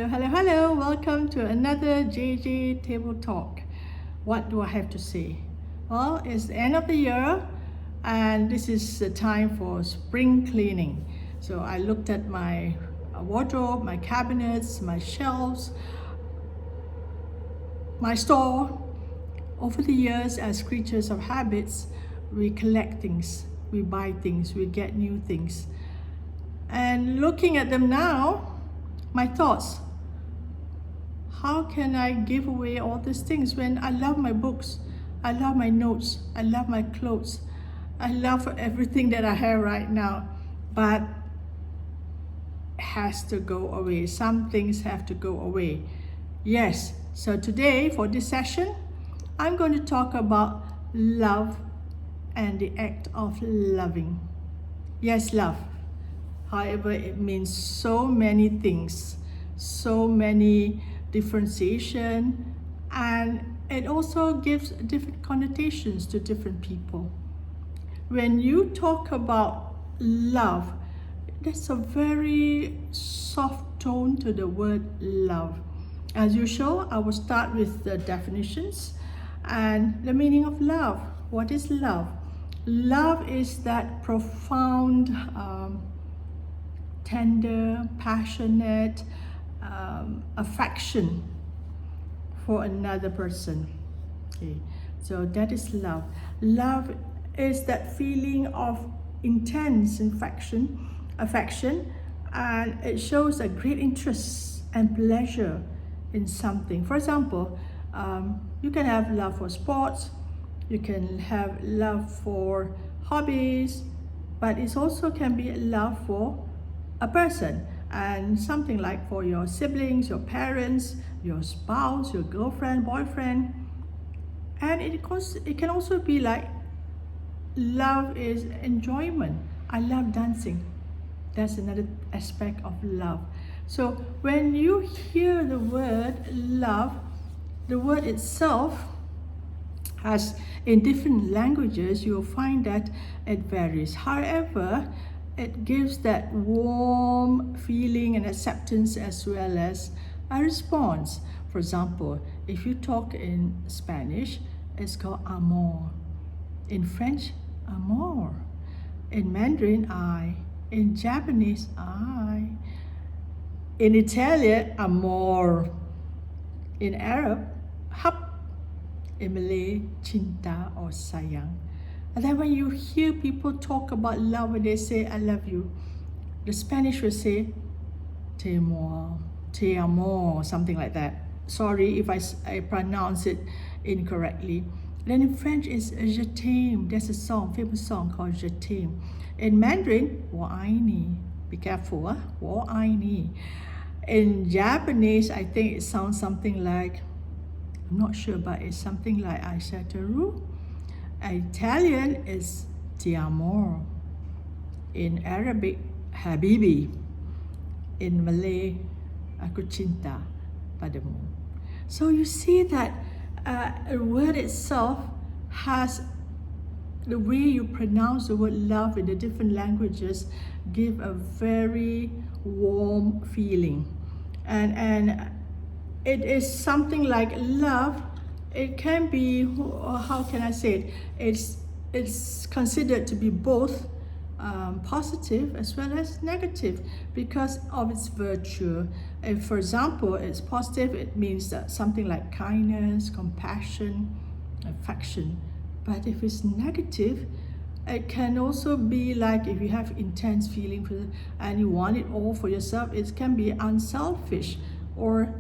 Hello. Welcome to another JJ Table Talk. What do I have to say? Well, it's the end of the year and this is the time for spring cleaning. So I looked at my wardrobe, my cabinets, my shelves, my store. Over the years, as creatures of habits, we collect things, we buy things, we get new things. And looking at them now, my thoughts, how can I give away all these things when I love my books, I love my notes, I love my clothes, I love everything that I have right now, but it has to go away. Some things have to go away. Yes, so today for this session, I'm going to talk about love and the act of loving. Yes, love. However, it means so many things, so many differentiation, and it also gives different connotations to different people. When you talk about love, there's a very soft tone to the word love. As usual, I will start with the definitions and the meaning of love. What is love? Love is that profound, tender, passionate affection for another person. Okay, so that is love. Love is that feeling of intense affection, and it shows a great interest and pleasure in something. For example, you can have love for sports, you can have love for hobbies, but it also can be love for a person, and something like for your siblings, your parents, your spouse, your girlfriend, boyfriend. And it can also be like love is enjoyment. I love dancing. That's another aspect of love. So when you hear the word love, the word itself, as in different languages, you'll find that it varies. However, it gives that warm feeling and acceptance as well as a response. For example, if you talk in Spanish, it's called amor. In French, amour. In Mandarin, I. In Japanese, I. In Italian, amor. In Arab, hab. In Malay, cinta or sayang. And then when you hear people talk about love, when they say, I love you, the Spanish will say, te amo, something like that. Sorry if I pronounce it incorrectly. Then in French, it's je t'aime. There's a song, famous song called Je t'aime. In Mandarin, 我爱你. Be careful, huh? 我爱你. In Japanese, I think it sounds something like, I'm not sure, but it's something like aisataru. Italian is ti amo. In Arabic, habibi. In Malay, aku cinta padamu. So you see that a word itself has the way you pronounce the word love in the different languages give a very warm feeling. And it is something like love. It can be, how can I say it? It's considered to be both positive as well as negative because of its virtue. If, for example, it's positive, it means that something like kindness, compassion, affection. But if it's negative, it can also be like if you have intense feeling for it and you want it all for yourself, it can be unselfish, or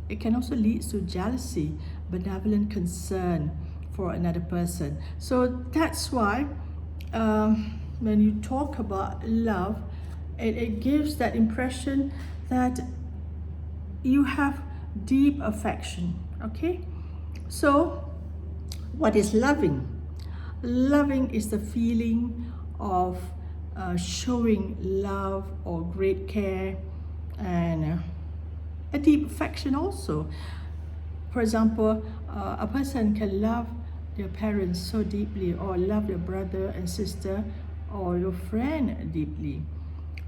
it can also lead to jealousy, benevolent concern for another person. So that's why when you talk about love, it gives that impression that you have deep affection. Okay? So what is loving? Loving is the feeling of showing love or great care and a deep affection also. For example, a person can love their parents so deeply, or love their brother and sister or your friend deeply.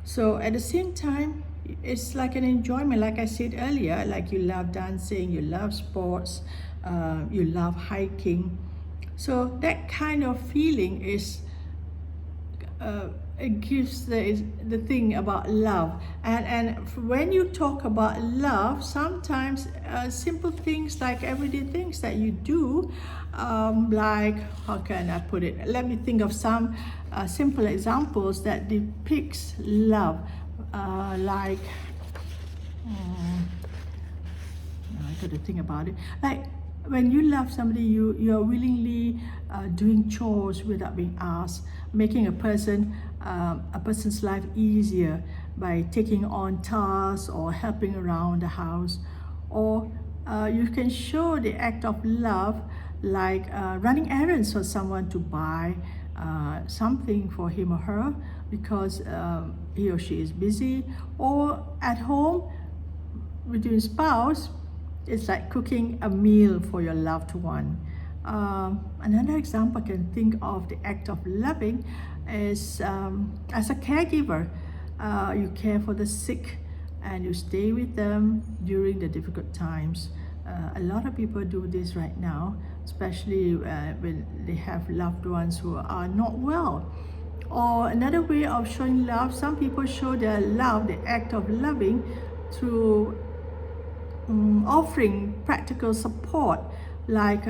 So at the same time, it's like an enjoyment, like I said earlier, like you love dancing, you love sports, you love hiking. So that kind of feeling is it gives the thing about love. And when you talk about love, sometimes simple things like everyday things that you do, like, how can I put it? Let me think of some simple examples that depicts love, like, I got to think about it. Like when you love somebody, you're willingly doing chores without being asked, making a person's life easier by taking on tasks or helping around the house. Or you can show the act of love like running errands for someone to buy something for him or her because he or she is busy. Or at home between spouse, it's like cooking a meal for your loved one. Another example I can think of the act of loving is as a caregiver. You care for the sick and you stay with them during the difficult times. A lot of people do this right now, especially when they have loved ones who are not well. Or another way of showing love, some people show their love, the act of loving, through offering practical support, like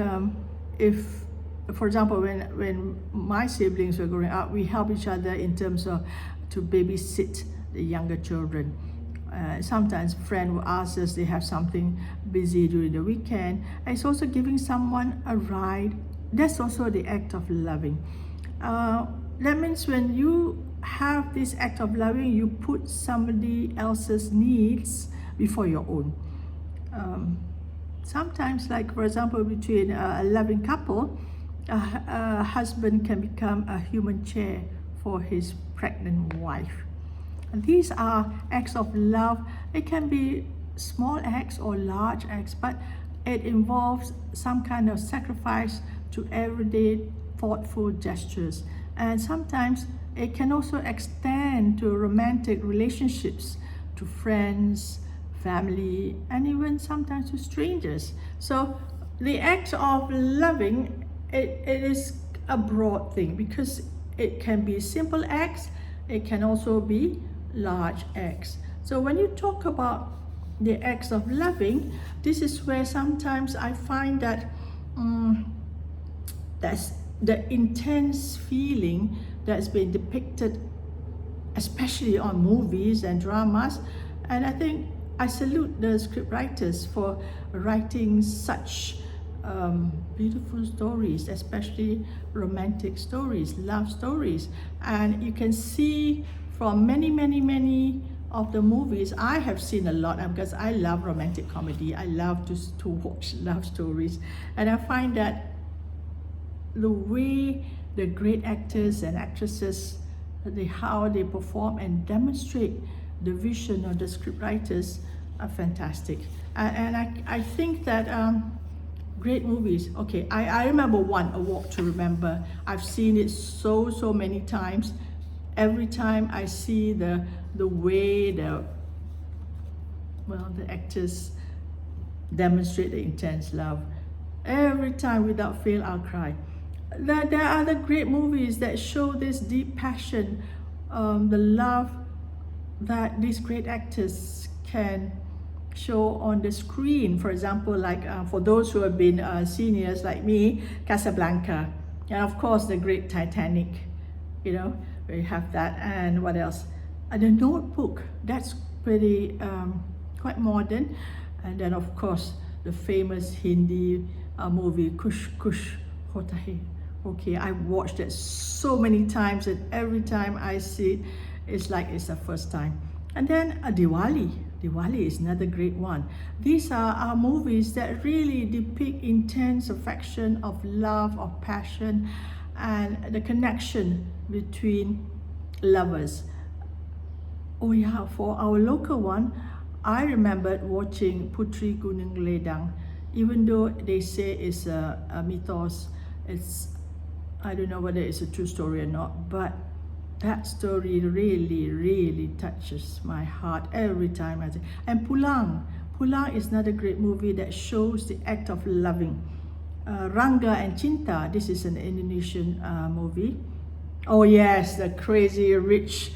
if, for example, when my siblings were growing up, we help each other in terms of to babysit the younger children. Sometimes a friend will ask us, they have something busy during the weekend. It's also giving someone a ride. That's also the act of loving. That means when you have this act of loving, you put somebody else's needs before your own. Sometimes, like for example, between a loving couple, a husband can become a human chair for his pregnant wife. And these are acts of love. It can be small acts or large acts, but it involves some kind of sacrifice to everyday thoughtful gestures. And sometimes it can also extend to romantic relationships, to friends, family, and even sometimes to strangers. So the act of loving, it is a broad thing because it can be simple acts, it can also be large acts. So when you talk about the acts of loving, this is where sometimes I find that that's the intense feeling that's been depicted, especially on movies and dramas. And I think I salute the script writers for writing such beautiful stories, especially romantic stories, love stories. And you can see from many of the movies, I have seen a lot because I love romantic comedy. I love to watch love stories. And I find that the way the great actors and actresses, how they perform and demonstrate the vision of the script writers are fantastic. And I think that great movies, okay, I remember one, A Walk to Remember. I've seen it so many times. Every time I see the way the actors demonstrate the intense love, every time without fail I'll cry. There are other great movies that show this deep passion, the love that these great actors can show on the screen. For example, like for those who have been seniors like me, Casablanca, and of course the great Titanic, you know, we have that. And what else? And The Notebook, that's pretty quite modern. And then of course the famous Hindi movie Kush Kush Hota Hai. Okay, I watched it so many times, and every time I see it, it's like it's the first time. And then Diwali. Diwali is another great one. These are movies that really depict intense affection, of love, of passion, and the connection between lovers. Oh yeah, for our local one, I remembered watching Putri Gunung Ledang. Even though they say it's a mythos, I don't know whether it's a true story or not, but that story really, really touches my heart every time I see. And Pulang is another great movie that shows the act of loving. Rangga and Cinta, this is an Indonesian movie. Oh yes, the Crazy Rich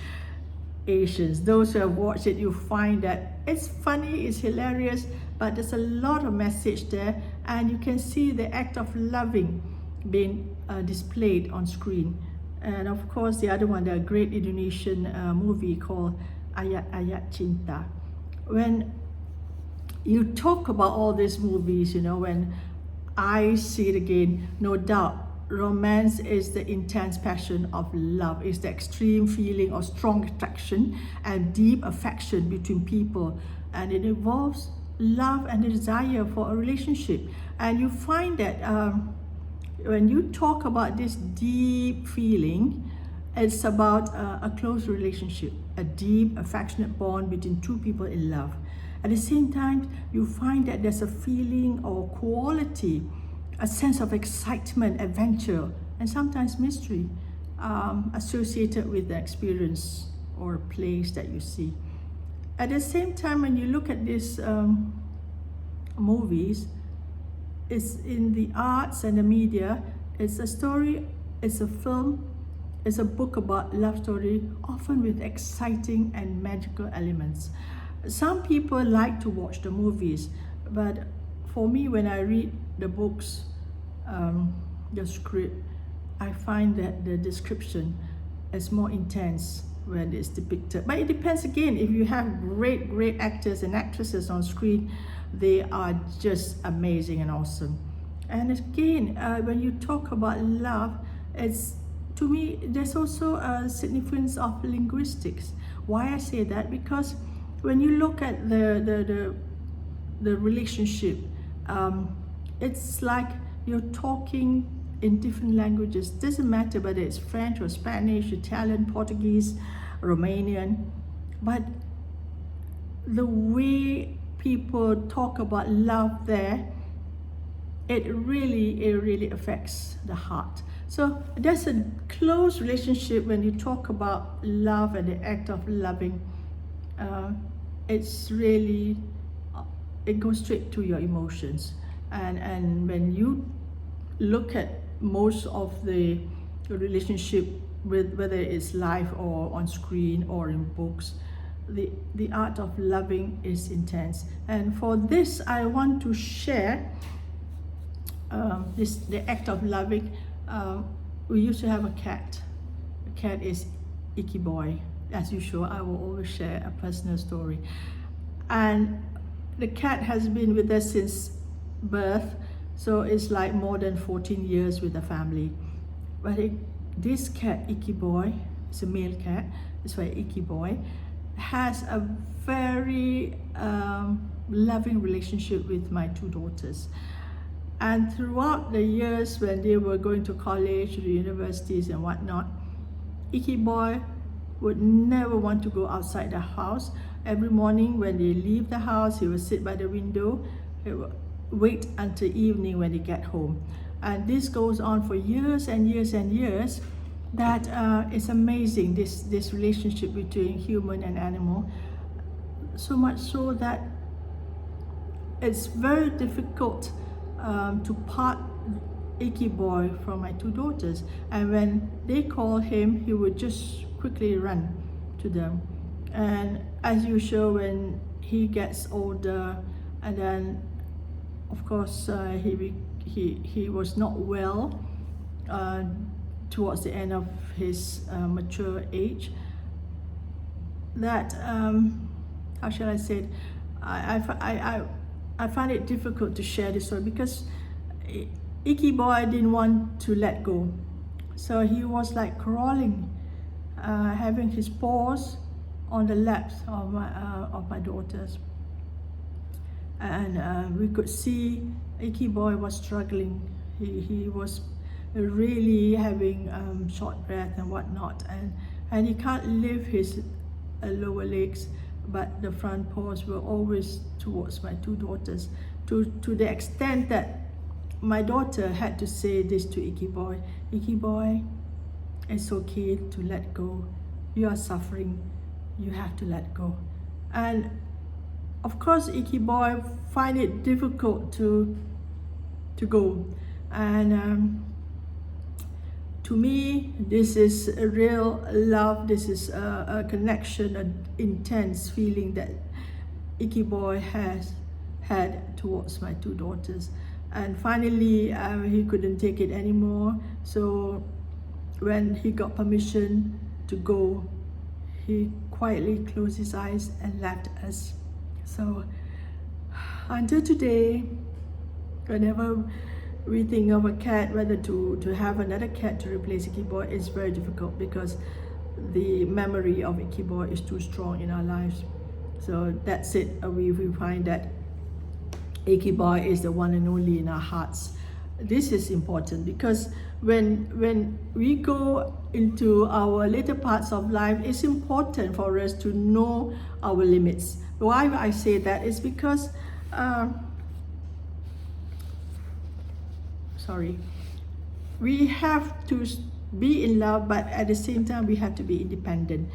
Asians. Those who have watched it, you find that it's funny, it's hilarious, but there's a lot of message there, and you can see the act of loving being displayed on screen. And of course, the other one, the great Indonesian movie called Ayat-Ayat Cinta. When you talk about all these movies, you know, when I see it again, no doubt, romance is the intense passion of love, is the extreme feeling of strong attraction and deep affection between people. And it involves love and the desire for a relationship. And you find that when you talk about this deep feeling, it's about a close relationship, a deep, affectionate bond between two people in love. At the same time, you find that there's a feeling or quality, a sense of excitement, adventure, and sometimes mystery associated with the experience or place that you see. At the same time, when you look at these movies, it's in the arts and the media, it's a story, it's a film, it's a book about love story, often with exciting and magical elements. Some people like to watch the movies, but for me, when I read the books, the script, I find that the description is more intense when it's depicted. But it depends again, if you have great actors and actresses on screen, they are just amazing and awesome. And again, when you talk about love, it's, to me, there's also a significance of linguistics. Why I say that? Because when you look at the relationship, it's like you're talking in different languages. Doesn't matter whether it's French or Spanish, Italian, Portuguese, Romanian, but the way people talk about love there, it really affects the heart. So there's a close relationship when you talk about love and the act of loving. It's really, it goes straight to your emotions. And when you look at most of the relationship, with whether it's live or on screen or in books, the art of loving is intense. And for this, I want to share the act of loving. We used to have a cat. The cat is Icky Boy. As usual, I will always share a personal story. And the cat has been with us since birth, so it's like more than 14 years with the family. But this cat, Icky Boy, it's a male cat, it's why Icky Boy, has a very loving relationship with my two daughters. And throughout the years when they were going to college, to the universities and whatnot, Icky Boy would never want to go outside the house. Every morning when they leave the house, he would sit by the window. He would wait until evening when they get home. And this goes on for years and years and years. That it's amazing, this relationship between human and animal. So much so that it's very difficult to part Icky Boy from my two daughters. And when they call him, he would just quickly run to them. And as usual, when he gets older, and then of course he was not well towards the end of his mature age, that how shall I say it, I find it difficult to share this story because Icky Boy didn't want to let go. So he was like crawling, having his paws on the laps of my daughters. And we could see Icky Boy was struggling. He was really having short breath and whatnot, and he can't lift his lower legs, but the front paws were always towards my two daughters, to the extent that my daughter had to say this to Icky Boy: Icky Boy, It's okay to let go. You are suffering, you have to let go. And of course, Icky Boy find it difficult to go. And to me, this is a real love. This is a connection, an intense feeling that Icky Boy has had towards my two daughters. And finally, he couldn't take it anymore. So when he got permission to go, he quietly closed his eyes and left us. So until today, whenever we think of a cat, whether to have another cat to replace Icky Boy, is very difficult because the memory of Icky Boy is too strong in our lives. So that's it. We find that Icky Boy is the one and only in our hearts. This is important because when we go into our later parts of life, it's important for us to know our limits. Why I say that is because we have to be in love, but at the same time we have to be independent.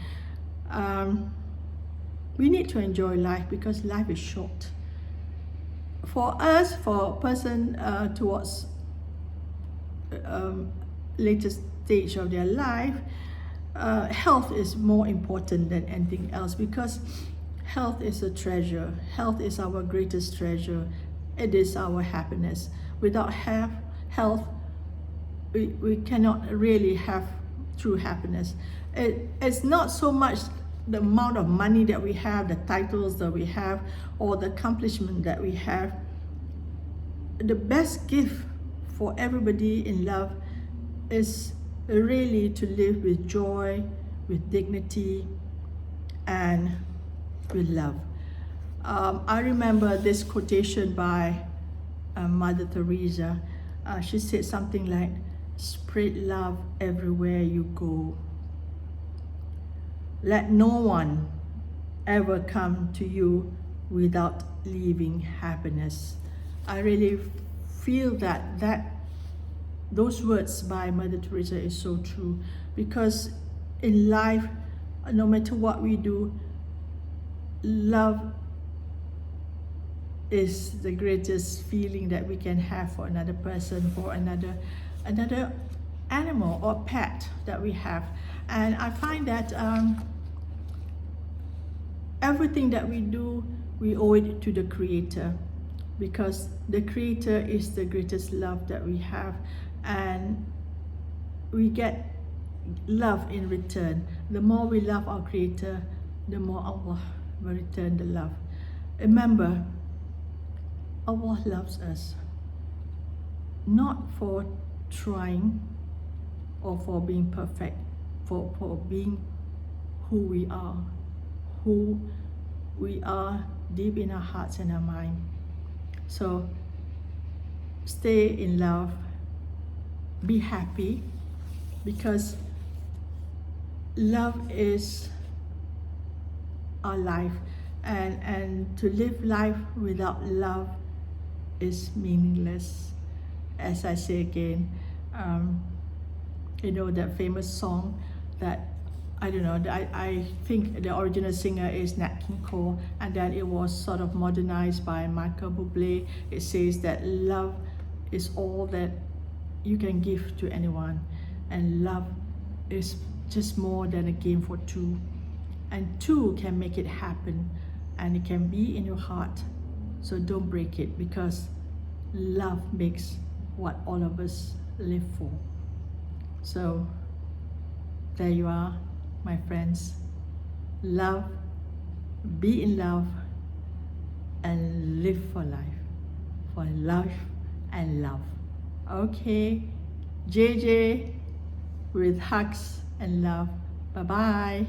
We need to enjoy life because life is short. For us, for a person towards later stage of their life, health is more important than anything else because health is a treasure. Health is our greatest treasure. It is our happiness. Without health, we cannot really have true happiness. It's not so much the amount of money that we have, the titles that we have, or the accomplishment that we have. The best gift for everybody in love is really to live with joy, with dignity, and with love. I remember this quotation by Mother Teresa. She said something like, "Spread love everywhere you go. Let no one ever come to you without leaving happiness." I really feel that those words by Mother Teresa is so true, because in life, no matter what we do, love is the greatest feeling that we can have for another person, for another animal or pet that we have. And I find that everything that we do, we owe it to the Creator, because the Creator is the greatest love that we have, and we get love in return. The more we love our Creator, the more Allah will return the love. Remember, Allah loves us not for trying or for being perfect, for being who we are deep in our hearts and our mind. So stay in love, be happy, because love is our life, and to live life without love is meaningless. As I say again, you know that famous song that I think the original singer is Nat King Cole, and then it was sort of modernized by Michael Bublé. It says that love is all that you can give to anyone, and love is just more than a game for two, and two can make it happen, and it can be in your heart. So don't break it, because love makes what all of us live for. So there you are, my friends. Love, be in love, and live for life and love. Okay, JJ with hugs and love. Bye-bye.